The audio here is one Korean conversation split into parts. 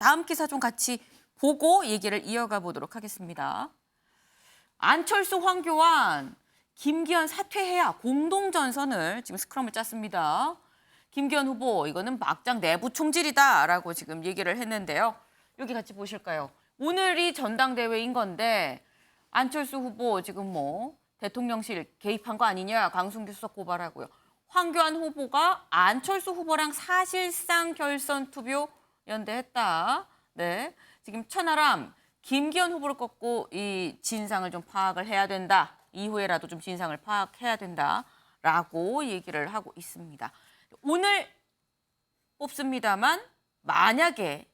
다음 기사 좀 같이 보고 얘기를 이어가 보도록 하겠습니다. 안철수, 황교안, 김기현 사퇴해야 공동전선을 지금 스크럼을 짰습니다. 김기현 후보 이거는 막장 내부 총질이다라고 지금 얘기를 했는데요. 여기 같이 보실까요? 오늘이 전당대회인 건데 안철수 후보 지금 뭐 대통령실 개입한 거 아니냐 강승규 수석 고발하고요. 황교안 후보가 안철수 후보랑 사실상 결선 투표 연대했다. 네, 지금 천하람 김기현 후보를 꺾고 이 진상을 좀 파악을 해야 된다. 이후에라도 좀 진상을 파악해야 된다라고 얘기를 하고 있습니다. 오늘 뽑습니다만 만약에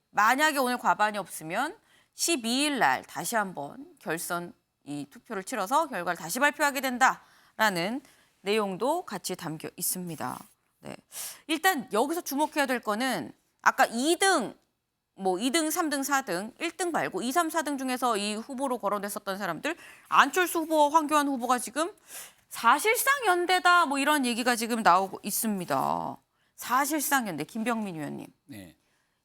오늘 과반이 없으면 12일 날 다시 한번 결선 이 투표를 치러서 결과를 다시 발표하게 된다라는 내용도 같이 담겨 있습니다. 네. 일단 여기서 주목해야 될 거는 아까 2등, 3등, 4등, 1등 말고 2, 3, 4등 중에서 이 후보로 거론됐었던 사람들 안철수 후보와 황교안 후보가 지금 사실상 연대다 뭐 이런 얘기가 지금 나오고 있습니다. 사실상 연대 김병민 의원님. 네.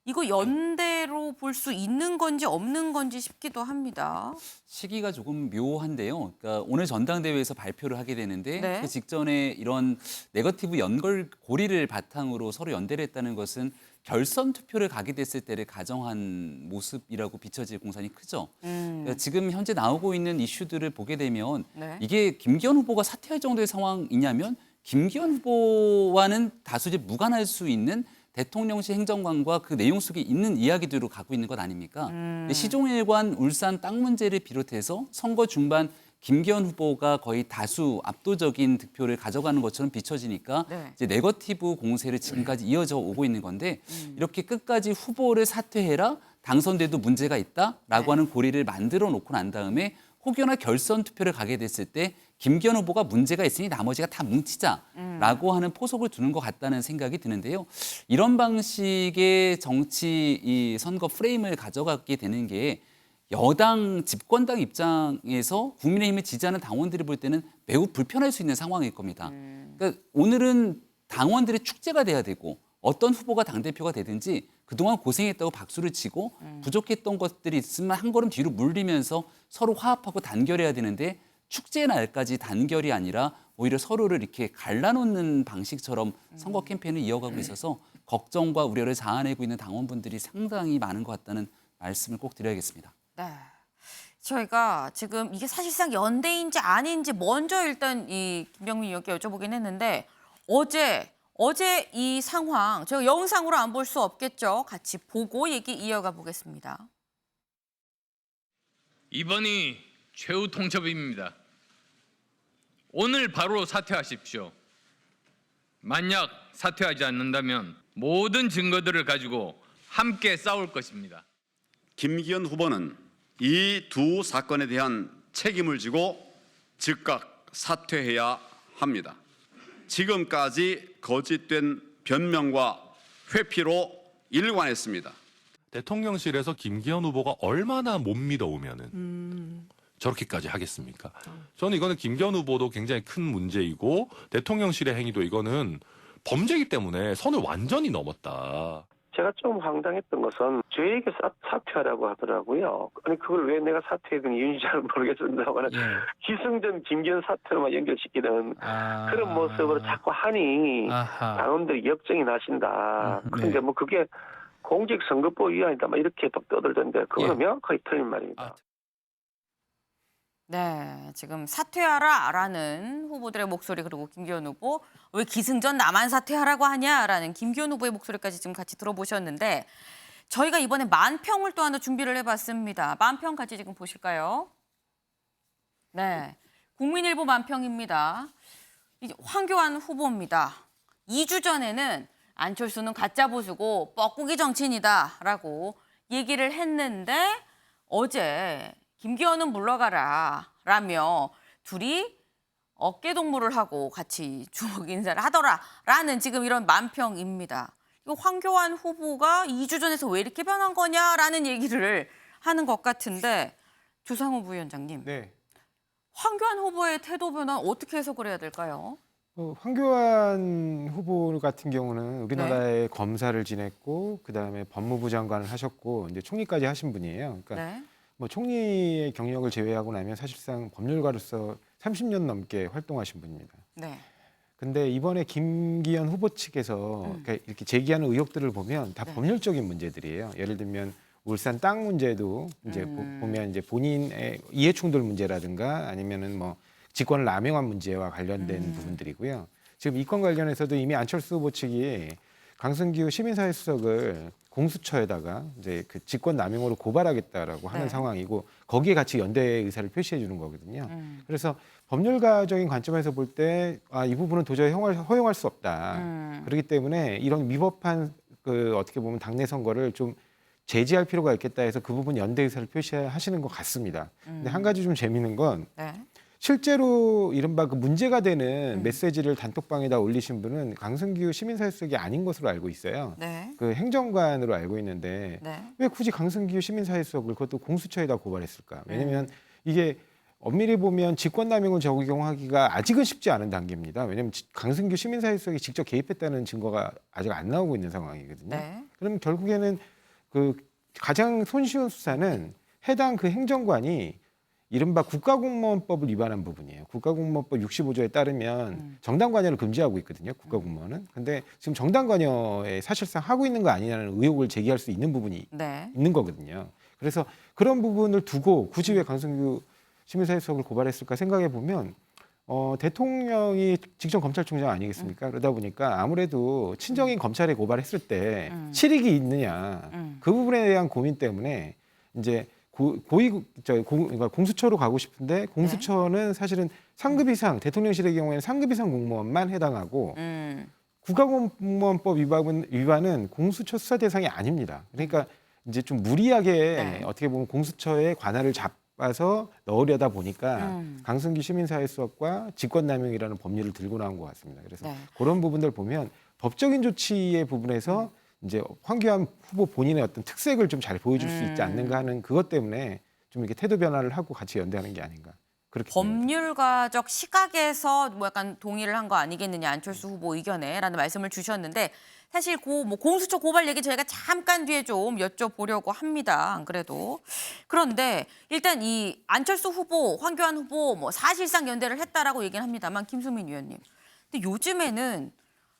이거 연대로 볼 수 있는 건지 없는 건지 싶기도 합니다. 시기가 조금 묘한데요. 그러니까 오늘 전당대회에서 발표를 하게 되는데 네. 그 직전에 이런 네거티브 연결고리를 바탕으로 서로 연대를 했다는 것은 결선 투표를 가게 됐을 때를 가정한 모습이라고 비춰질 공산이 크죠. 그러니까 지금 현재 나오고 있는 이슈들을 보게 되면 네. 이게 김기현 후보가 사퇴할 정도의 상황이냐면 김기현 후보와는 다소 이제 무관할 수 있는 대통령실 행정관과 그 내용 속에 있는 이야기들로 가고 있는 것 아닙니까? 시종일관 울산 땅 문제를 비롯해서 선거 중반 김기현 후보가 거의 다수 압도적인 득표를 가져가는 것처럼 비춰지니까 네. 이제 네거티브 공세를 지금까지 이어져 오고 있는 건데 이렇게 끝까지 후보를 사퇴해라 당선돼도 문제가 있다라고 하는 고리를 만들어 놓고 난 다음에 혹여나 결선 투표를 가게 됐을 때 김기현 후보가 문제가 있으니 나머지가 다 뭉치자라고 하는 포석을 두는 것 같다는 생각이 드는데요. 이런 방식의 정치 이 선거 프레임을 가져가게 되는 게 여당 집권당 입장에서 국민의힘을 지지하는 당원들이 볼 때는 매우 불편할 수 있는 상황일 겁니다. 그러니까 오늘은 당원들의 축제가 돼야 되고 어떤 후보가 당대표가 되든지 그동안 고생했다고 박수를 치고 부족했던 것들이 있으면 한 걸음 뒤로 물리면서 서로 화합하고 단결해야 되는데 축제의 날까지 단결이 아니라 오히려 서로를 이렇게 갈라놓는 방식처럼 선거 캠페인을 이어가고 있어서 걱정과 우려를 자아내고 있는 당원분들이 상당히 많은 것 같다는 말씀을 꼭 드려야겠습니다. 네. 저희가 지금 이게 사실상 연대인지 아닌지 먼저 일단 이 김병민 의원께 여쭤보긴 했는데 어제 이 상황 저희가 영상으로 안 볼 수 없겠죠. 같이 보고 얘기 이어가 보겠습니다. 이번이 최후 통첩입니다. 오늘 바로 사퇴하십시오. 만약 사퇴하지 않는다면 모든 증거들을 가지고 함께 싸울 것입니다. 김기현 후보는 이 두 사건에 대한 책임을 지고 즉각 사퇴해야 합니다. 지금까지 거짓된 변명과 회피로 일관했습니다. 대통령실에서 김기현 후보가 얼마나 못 믿어오면은 저렇게까지 하겠습니까? 저는 이거는 김기현 후보도 굉장히 큰 문제이고 대통령실의 행위도 이거는 범죄이기 때문에 선을 완전히 넘었다. 제가 좀 황당했던 것은 저에게 사퇴하라고 하더라고요. 아니 그걸 왜 내가 사퇴했더니 이유인지 잘 모르겠습니다만 기승전 김기현 사퇴로만 연결시키는 그런 모습으로 자꾸 하니 당원들이 역정이 나신다. 그런데 뭐 그게 공직선거법 위반이다 막 이렇게 막 떠들던데 그거는 명확하게 틀린 말입니다. 네, 지금 사퇴하라라는 후보들의 목소리 그리고 김기현 후보 왜 기승전 나만 사퇴하라고 하냐라는 김기현 후보의 목소리까지 지금 같이 들어보셨는데 저희가 이번에 만평을 또 하나 준비를 해봤습니다. 만평 같이 지금 보실까요? 네, 국민일보 만평입니다. 이제 황교안 후보입니다. 2주 전에는 안철수는 가짜 보수고 뻐꾸기 정치인이다라고 얘기를 했는데 어제 김기현은 물러가라 라며 둘이 어깨동무를 하고 같이 주먹 인사를 하더라라는 지금 이런 만평입니다. 이거 황교안 후보가 2주 전에서 왜 이렇게 변한 거냐라는 얘기를 하는 것 같은데 조상호 부위원장님. 네. 황교안 후보의 태도 변화 어떻게 해석을 해야 될까요? 황교안 후보 같은 경우는 우리나라의 검사를 지냈고 그다음에 법무부 장관을 하셨고 이제 총리까지 하신 분이에요. 그러니까 네. 뭐 총리의 경력을 제외하고 나면 사실상 법률가로서 30년 넘게 활동하신 분입니다. 네. 근데 이번에 김기현 후보 측에서 그러니까 이렇게 제기하는 의혹들을 보면 다 네. 법률적인 문제들이에요. 예를 들면 울산 땅 문제도 이제 보면 이제 본인의 이해충돌 문제라든가 아니면은 뭐 직권을 남용한 문제와 관련된 부분들이고요. 지금 이 건 관련해서도 이미 안철수 후보 측이 강승규 시민사회 수석을 공수처에다가 이제 그 직권 남용으로 고발하겠다라고 하는 네. 상황이고 거기에 같이 연대 의사를 표시해 주는 거거든요. 그래서 법률가적인 관점에서 볼 때 이 부분은 도저히 허용할 수 없다. 그렇기 때문에 이런 위법한 그 어떻게 보면 당내 선거를 좀 제지할 필요가 있겠다 해서 그 부분 연대 의사를 표시하시는 것 같습니다. 근데 한 가지 좀 재미있는 건 네. 실제로 이른바 그 문제가 되는 메시지를 단톡방에다 올리신 분은 강승규 시민사회수석이 아닌 것으로 알고 있어요. 네. 그 행정관으로 알고 있는데 네. 왜 굳이 강승규 시민사회수석을 그것도 공수처에다 고발했을까? 왜냐하면 이게 엄밀히 보면 직권남용을 적용하기가 아직은 쉽지 않은 단계입니다. 왜냐하면 강승규 시민사회수석이 직접 개입했다는 증거가 아직 안 나오고 있는 상황이거든요. 네. 그럼 결국에는 그 가장 손쉬운 수사는 해당 그 행정관이 이른바 국가공무원법을 위반한 부분이에요. 국가공무원법 65조에 따르면 정당 관여를 금지하고 있거든요. 국가공무원은. 근데 지금 정당 관여에 사실상 하고 있는 거 아니냐는 의혹을 제기할 수 있는 부분이 네. 있는 거거든요. 그래서 그런 부분을 두고 굳이 왜 강승규 시민사회수석을 고발했을까 생각해 보면 대통령이 직전 검찰총장 아니겠습니까? 그러다 보니까 아무래도 친정인 검찰에 고발했을 때 실익이 있느냐 그 부분에 대한 고민 때문에 이제 그러니까 공수처로 가고 싶은데 공수처는 사실은 상급 이상 대통령실의 경우에는 상급 이상 공무원만 해당하고 국가공무원법 위반은 공수처 수사 대상이 아닙니다. 그러니까 이제 좀 무리하게 네. 어떻게 보면 공수처의 관할을 잡아서 넣으려다 보니까 강승규 시민사회수석과 직권남용이라는 법률을 들고 나온 것 같습니다. 그래서 네. 그런 부분들 보면 법적인 조치의 부분에서 이제 황교안 후보 본인의 어떤 특색을 좀 잘 보여줄 수 있지 않는가 하는 그것 때문에 좀 이렇게 태도 변화를 하고 같이 연대하는 게 아닌가 그렇게 봅니다. 법률가적 시각에서 뭐 약간 동의를 한 거 아니겠느냐 안철수 후보 의견에라는 말씀을 주셨는데 사실 뭐 공수처 고발 얘기 저희가 잠깐 뒤에 좀 여쭤보려고 합니다. 안 그래도 그런데 일단 이 안철수 후보, 황교안 후보 뭐 사실상 연대를 했다라고 얘기는 합니다만 김수민 의원님, 근데 요즘에는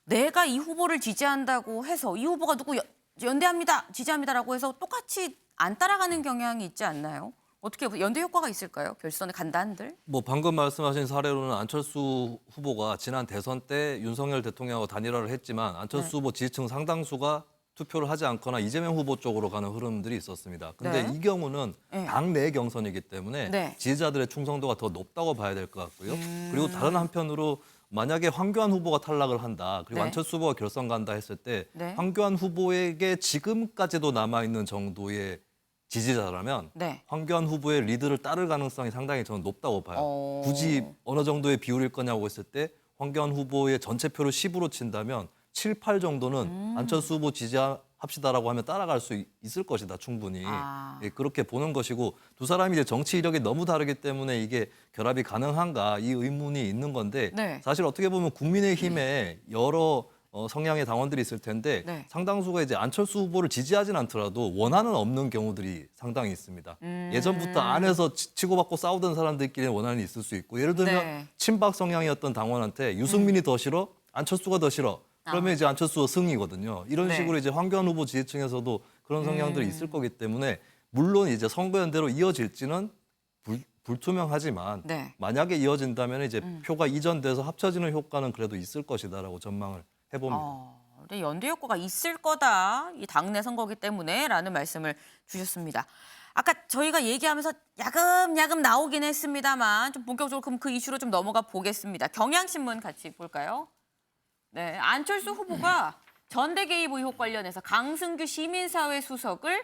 내가 이 후보를 지지한다고 해서 이 후보가 누구 연대합니다, 지지합니다라고 해서 똑같이 안 따라가는 경향이 있지 않나요? 어떻게 연대 효과가 있을까요? 결선에 간다 한들? 뭐 방금 말씀하신 사례로는 안철수 후보가 지난 대선 때 윤석열 대통령하고 단일화를 했지만 안철수 후보 지지층 상당수가 투표를 하지 않거나 이재명 후보 쪽으로 가는 흐름들이 있었습니다. 근데 네. 이 경우는 네. 당내 경선이기 때문에 네. 지지자들의 충성도가 더 높다고 봐야 될 것 같고요. 그리고 다른 한편으로 만약에 황교안 후보가 탈락을 한다, 그리고 네. 안철수 후보가 결선 간다 했을 때 네. 황교안 후보에게 지금까지도 남아있는 정도의 지지자라면 네. 황교안 후보의 리드를 따를 가능성이 상당히 저는 높다고 봐요. 굳이 어느 정도의 비율일 거냐고 했을 때 황교안 후보의 전체 표를 10으로 친다면 7, 8 정도는 안철수 후보 지지합시다라고 하면 따라갈 수 있을 것이다, 충분히. 예, 그렇게 보는 것이고 두 사람이 이제 정치 이력이 너무 다르기 때문에 이게 결합이 가능한가 이 의문이 있는 건데 네. 사실 어떻게 보면 국민의힘에 여러 성향의 당원들이 있을 텐데 네. 상당수가 이제 안철수 후보를 지지하진 않더라도 원한은 없는 경우들이 상당히 있습니다. 예전부터 안에서 치고받고 싸우던 사람들끼리 원한이 있을 수 있고 예를 들면 네. 친박 성향이었던 당원한테 유승민이 더 싫어? 안철수가 더 싫어? 그러면 이제 안철수가 승이거든요. 이런 네. 식으로 이제 황교안 후보 지지층에서도 그런 성향들이 있을 거기 때문에 물론 이제 선거연대로 이어질지는 불투명하지만 네. 만약에 이어진다면 이제 표가 이전돼서 합쳐지는 효과는 그래도 있을 것이다라고 전망을 해봅니다. 근데 연대 효과가 있을 거다. 이 당내 선거기 때문에라는 말씀을 주셨습니다. 아까 저희가 얘기하면서 야금야금 나오긴 했습니다만 좀 본격적으로 그럼 그 이슈로 좀 넘어가 보겠습니다. 경향신문 같이 볼까요? 네, 안철수 후보가 전대 개입 의혹 관련해서 강승규 시민사회 수석을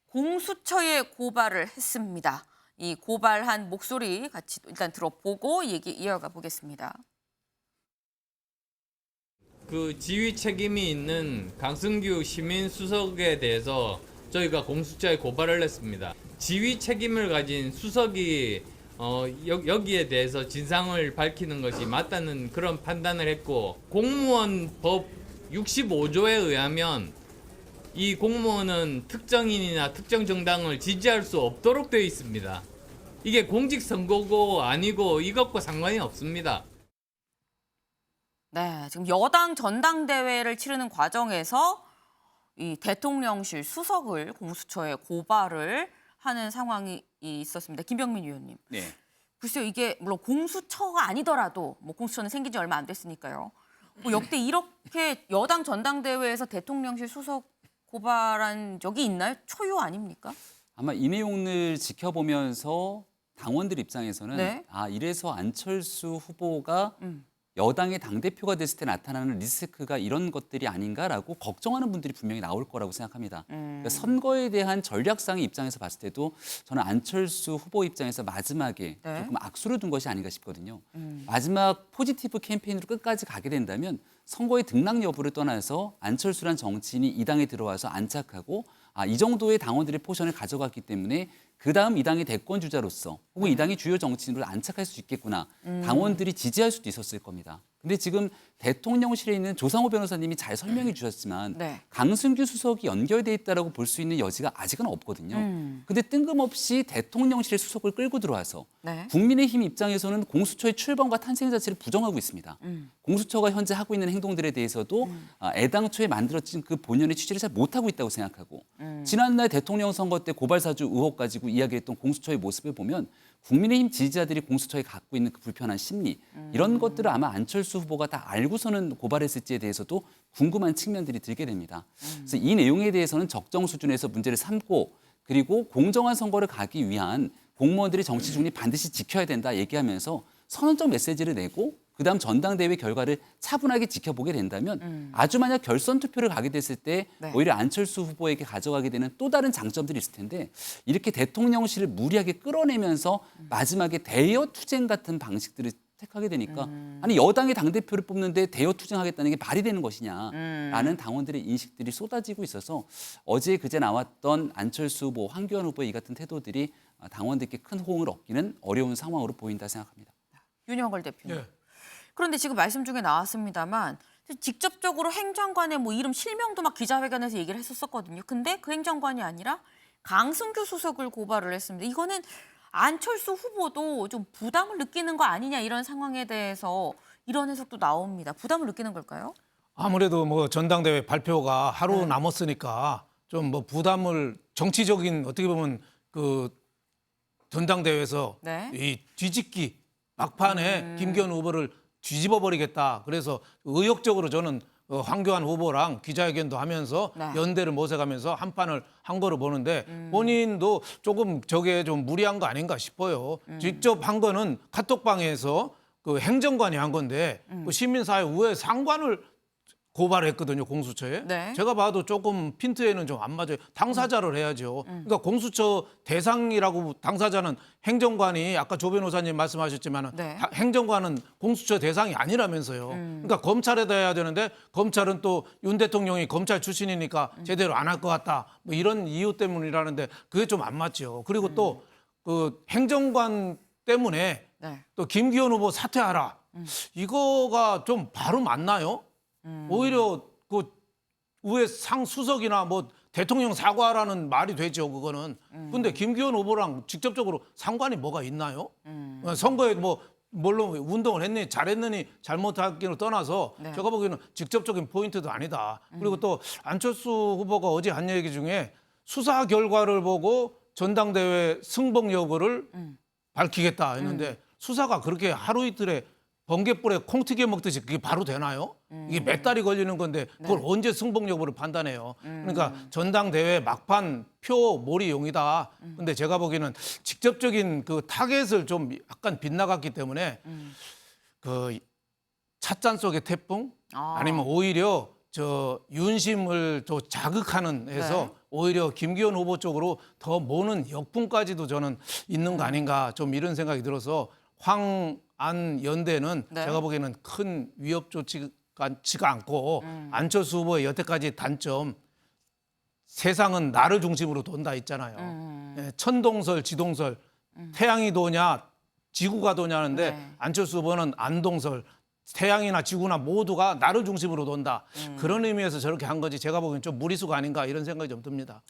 공수처에 고발을 했습니다. 이 고발한 목소리 같이 일단 들어보고 얘기 이어가 보겠습니다. 그 지휘 책임이 있는 강승규 시민수석에 대해서 저희가 공수처에 고발을 했습니다. 지휘 책임을 가진 수석이 여기에 대해서 진상을 밝히는 것이 맞다는 그런 판단을 했고 공무원법 65조에 의하면 이 공무원은 특정인이나 특정 정당을 지지할 수 없도록 되어 있습니다. 이게 공직선거고 아니고 이것과 상관이 없습니다. 네, 지금 여당 전당대회를 치르는 과정에서 이 대통령실 수석을 공수처에 고발을 하는 상황이 있었습니다. 김병민 의원님. 네. 글쎄요, 이게 물론 공수처가 아니더라도 뭐 공수처는 생긴 지 얼마 안 됐으니까요. 뭐 역대 이렇게 여당 전당대회에서 대통령실 수석 고발한 적이 있나요? 초유 아닙니까? 아마 이 내용을 지켜보면서 당원들 입장에서는 네. 이래서 안철수 후보가 여당의 당대표가 됐을 때 나타나는 리스크가 이런 것들이 아닌가라고 걱정하는 분들이 분명히 나올 거라고 생각합니다. 그러니까 선거에 대한 전략상의 입장에서 봤을 때도 저는 안철수 후보 입장에서 마지막에 네. 조금 악수를 둔 것이 아닌가 싶거든요. 마지막 포지티브 캠페인으로 끝까지 가게 된다면 선거의 등락 여부를 떠나서 안철수란 정치인이 이 당에 들어와서 안착하고 이 정도의 당원들의 포션을 가져갔기 때문에 그다음 이 당의 대권 주자로서 혹은 이 당의 주요 정치인으로 안착할 수 있겠구나. 당원들이 지지할 수도 있었을 겁니다. 근데 지금 대통령실에 있는 조상호 변호사님이 잘 설명해 주셨지만 네. 강승규 수석이 연결돼 있다라고 볼 수 있는 여지가 아직은 없거든요. 근데 뜬금없이 대통령실의 수석을 끌고 들어와서 네. 국민의힘 입장에서는 공수처의 출범과 탄생 자체를 부정하고 있습니다. 공수처가 현재 하고 있는 행동들에 대해서도 애당초에 만들어진 그 본연의 취지를 잘 못하고 있다고 생각하고 지난날 대통령 선거 때 고발사주 의혹 가지고 이야기했던 공수처의 모습을 보면 국민의힘 지지자들이 공수처에 갖고 있는 그 불편한 심리 이런 것들을 아마 안철수 후보가 다 알고서는 고발했을지에 대해서도 궁금한 측면들이 들게 됩니다. 그래서 이 내용에 대해서는 적정 수준에서 문제를 삼고 그리고 공정한 선거를 가기 위한 공무원들이 정치 중립 반드시 지켜야 된다 얘기하면서 선언적 메시지를 내고 그다음 전당대회 결과를 차분하게 지켜보게 된다면 아주 만약 결선 투표를 가게 됐을 때 네. 오히려 안철수 후보에게 가져가게 되는 또 다른 장점들이 있을 텐데 이렇게 대통령실을 무리하게 끌어내면서 마지막에 대여 투쟁 같은 방식들을 택하게 되니까 아니 여당의 당대표를 뽑는데 대여 투쟁하겠다는 게 말이 되는 것이냐라는 당원들의 인식들이 쏟아지고 있어서 어제 그제 나왔던 안철수 후보, 황교안 후보의 이 같은 태도들이 당원들께 큰 호응을 얻기는 어려운 상황으로 보인다 생각합니다. 윤영걸 대표님. 예. 그런데 지금 말씀 중에 나왔습니다만 직접적으로 행정관의 뭐 이름 실명도 막 기자회견에서 얘기를 했었거든요. 근데 그 행정관이 아니라 강승규 수석을 고발을 했습니다. 이거는 안철수 후보도 좀 부담을 느끼는 거 아니냐 이런 상황에 대해서 이런 해석도 나옵니다. 부담을 느끼는 걸까요? 아무래도 뭐 전당대회 발표가 하루 남았으니까 좀 뭐 부담을 정치적인 어떻게 보면 그 전당대회에서 네. 이 뒤집기 막판에 김기현 후보를 뒤집어 버리겠다. 그래서 의욕적으로 저는 황교안 후보랑 기자회견도 하면서 네. 연대를 모색하면서 한 판을 한 거로 보는데 본인도 조금 저게 좀 무리한 거 아닌가 싶어요. 직접 한 거는 카톡방에서 그 행정관이 한 건데 그 시민사회 우회 상관을 고발했거든요, 공수처에. 네. 제가 봐도 조금 핀트에는 좀 안 맞아요. 당사자를 해야죠. 그러니까 공수처 대상이라고 당사자는 행정관이 아까 조 변호사님 말씀하셨지만 네. 행정관은 공수처 대상이 아니라면서요. 그러니까 검찰에다 해야 되는데 검찰은 또 윤 대통령이 검찰 출신이니까 제대로 안 할 것 같다. 뭐 이런 이유 때문이라는데 그게 좀 안 맞죠. 그리고 또 그 행정관 때문에 네. 또 김기현 후보 사퇴하라. 이거가 좀 바로 맞나요? 오히려 그 우회 상수석이나 뭐 대통령 사과라는 말이 되죠, 그거는. 근데 김기현 후보랑 직접적으로 상관이 뭐가 있나요? 선거에 뭐 물론 운동을 했니 잘했느니 잘못했기를 떠나서 네. 제가 보기에는 직접적인 포인트도 아니다. 그리고 또 안철수 후보가 어제 한 얘기 중에 수사 결과를 보고 전당대회 승복 여부를 밝히겠다 했는데 수사가 그렇게 하루 이틀에 번개불에 콩튀겨 먹듯이 그게 바로 되나요? 이게 몇 달이 걸리는 건데 그걸 네. 언제 승복 여부를 판단해요? 그러니까 전당대회 막판 표 몰이용이다. 근데 제가 보기에는 직접적인 그 타겟을 좀 약간 빗나갔기 때문에 그 찻잔 속의 태풍 아니면 오히려 저 윤심을 또 자극하는 해서 네. 오히려 김기현 후보 쪽으로 더 모는 역풍까지도 저는 있는 거 아닌가 좀 이런 생각이 들어서 황안 연대는 네. 제가 보기에는 큰 위협 조치가 않고 안철수 후보의 여태까지 단점 세상은 나를 중심으로 돈다 있잖아요. 예, 천동설, 지동설 태양이 도냐 지구가 도냐는데 네. 안철수 후보는 안동설 태양이나 지구나 모두가 나를 중심으로 돈다. 그런 의미에서 저렇게 한 거지 제가 보기엔 좀 무리수가 아닌가 이런 생각이 좀 듭니다.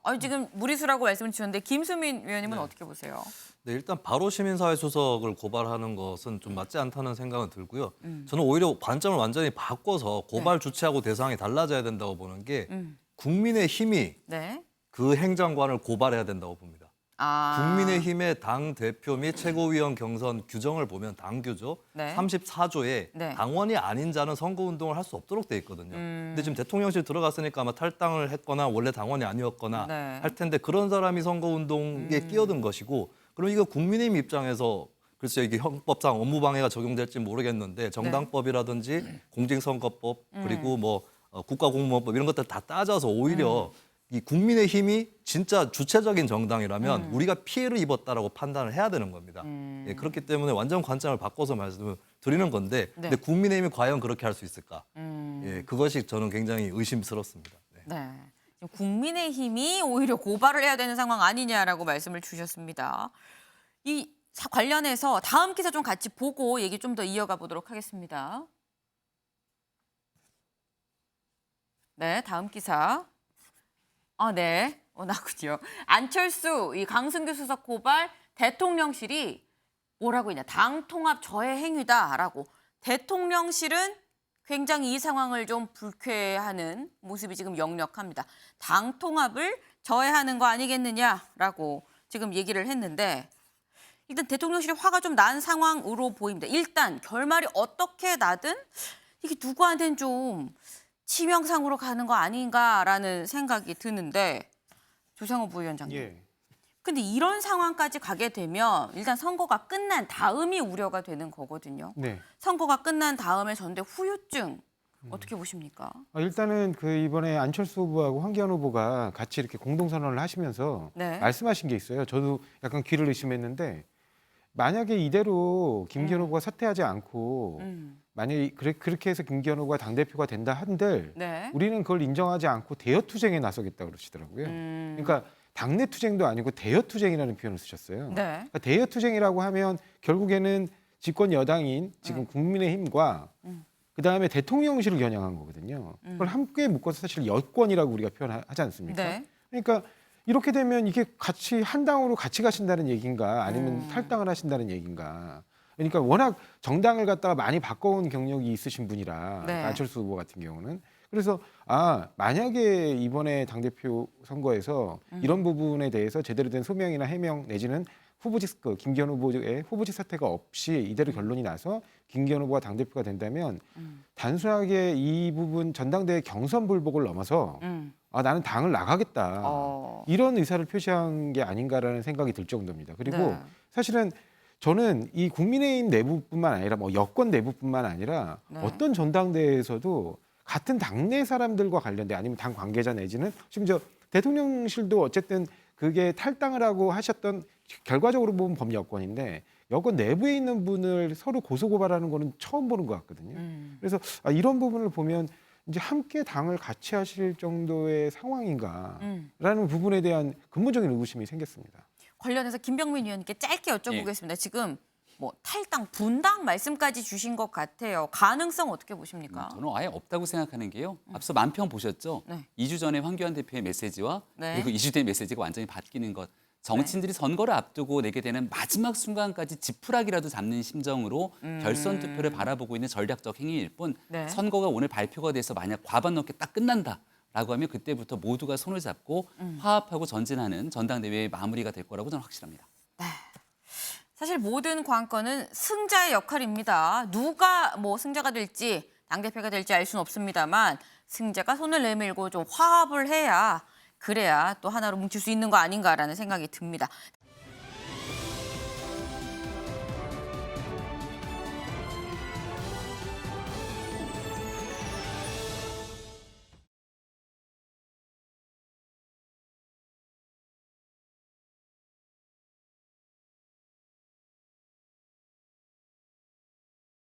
아니, 지금 무리수라고 말씀을 주셨는데 김수민 위원님은 어떻게 보세요? 네, 일단 바로 시민사회 수석을 고발하는 것은 좀 맞지 않다는 생각은 들고요. 저는 오히려 관점을 완전히 바꿔서 고발 주체하고 대상이 달라져야 된다고 보는 게 국민의 힘이 네. 그 행정관을 고발해야 된다고 봅니다. 국민의힘의 당 대표 및 최고위원 경선 규정을 보면 당규죠. 네. 34조에 네. 당원이 아닌 자는 선거운동을 할 수 없도록 돼 있거든요. 근데 지금 대통령실 들어갔으니까 아마 탈당을 했거나 원래 당원이 아니었거나 네. 할 텐데 그런 사람이 선거운동에 끼어든 것이고 그럼 이거 국민의힘 입장에서 글쎄요 이게 형법상 업무방해가 적용될지 모르겠는데 정당법이라든지 공직선거법 그리고 뭐 국가공무원법 이런 것들 다 따져서 오히려 이 국민의힘이 진짜 주체적인 정당이라면 우리가 피해를 입었다라고 판단을 해야 되는 겁니다. 예, 그렇기 때문에 완전 관점을 바꿔서 말씀을 드리는 건데 네. 근데 국민의힘이 과연 그렇게 할 수 있을까? 예, 그것이 저는 굉장히 의심스럽습니다. 네. 네. 지금 국민의힘이 오히려 고발을 해야 되는 상황 아니냐라고 말씀을 주셨습니다. 이 관련해서 다음 기사 좀 같이 보고 얘기 좀 더 이어가 보도록 하겠습니다. 네, 다음 기사. 네. 나군요. 안철수, 이 강승규 수석 고발 대통령실이 뭐라고 했냐. 당 통합 저해 행위다라고. 대통령실은 굉장히 이 상황을 좀 불쾌해하는 모습이 지금 역력합니다. 당 통합을 저해하는 거 아니겠느냐라고 지금 얘기를 했는데 일단 대통령실이 화가 좀 난 상황으로 보입니다. 일단 결말이 어떻게 나든 이게 누구한테는 좀 치명상으로 가는 거 아닌가라는 생각이 드는데 조상호 부위원장님. 예. 근데 이런 상황까지 가게 되면 일단 선거가 끝난 다음이 우려가 되는 거거든요. 네. 선거가 끝난 다음에 전대 후유증 어떻게 보십니까? 일단은 그 이번에 안철수 후보하고 황교안 후보가 같이 이렇게 공동 선언을 하시면서 네. 말씀하신 게 있어요. 저도 약간 귀를 의심했는데 만약에 이대로 김기현 후보가 사퇴하지 않고 만약에 그렇게 해서 김기현 후보가 당대표가 된다 한들 네. 우리는 그걸 인정하지 않고 대여투쟁에 나서겠다고 그러시더라고요. 그러니까 당내 투쟁도 아니고 대여투쟁이라는 표현을 쓰셨어요. 네. 그러니까 대여투쟁이라고 하면 결국에는 집권 여당인 지금 국민의힘과 그다음에 대통령실을 겨냥한 거거든요. 그걸 함께 묶어서 사실 여권이라고 우리가 표현하지 않습니까? 네. 그러니까 이렇게 되면 이게 같이 한 당으로 같이 가신다는 얘기인가 아니면 탈당을 하신다는 얘기인가. 그러니까 워낙 정당을 갖다가 많이 바꿔온 경력이 있으신 분이라 네. 안철수 후보 같은 경우는 그래서 만약에 이번에 당대표 선거에서 이런 부분에 대해서 제대로 된 소명이나 해명 내지는 후보직 김기현 후보의 후보직 사퇴가 없이 이대로 결론이 나서 김기현 후보가 당대표가 된다면 단순하게 이 부분 전당대회 경선 불복을 넘어서 나는 당을 나가겠다 이런 의사를 표시한 게 아닌가라는 생각이 들 정도입니다. 그리고 네. 사실은 저는 이 국민의힘 내부뿐만 아니라 뭐 여권 내부뿐만 아니라 네. 어떤 전당대회에서도 같은 당내 사람들과 관련돼 아니면 당 관계자 내지는 심지어 대통령실도 어쨌든 그게 탈당을 하고 하셨던 결과적으로 보면 범여권인데 여권 내부에 있는 분을 서로 고소고발하는 거는 처음 보는 것 같거든요. 그래서 이런 부분을 보면 이제 함께 당을 같이 하실 정도의 상황인가라는 부분에 대한 근본적인 의구심이 생겼습니다. 관련해서 김병민 의원님께 짧게 여쭤보겠습니다. 지금 뭐 탈당, 분당 말씀까지 주신 것 같아요. 가능성 어떻게 보십니까? 저는 아예 없다고 생각하는 게요. 앞서 만평 보셨죠? 네. 2주 전에 황교안 대표의 메시지와 네. 그리고 2주 뒤의 메시지가 완전히 바뀌는 것. 정치인들이 선거를 앞두고 내게 되는 마지막 순간까지 지푸라기라도 잡는 심정으로 결선 투표를 바라보고 있는 전략적 행위일 뿐 네. 선거가 오늘 발표가 돼서 만약 과반 넘게 딱 끝난다라고 하면 그때부터 모두가 손을 잡고 화합하고 전진하는 전당대회의 마무리가 될 거라고 저는 확실합니다. 사실 모든 관건은 승자의 역할입니다. 누가 뭐 승자가 될지 당대표가 될지 알 수는 없습니다만 승자가 손을 내밀고 좀 화합을 해야 그래야 또 하나로 뭉칠 수 있는 거 아닌가라는 생각이 듭니다.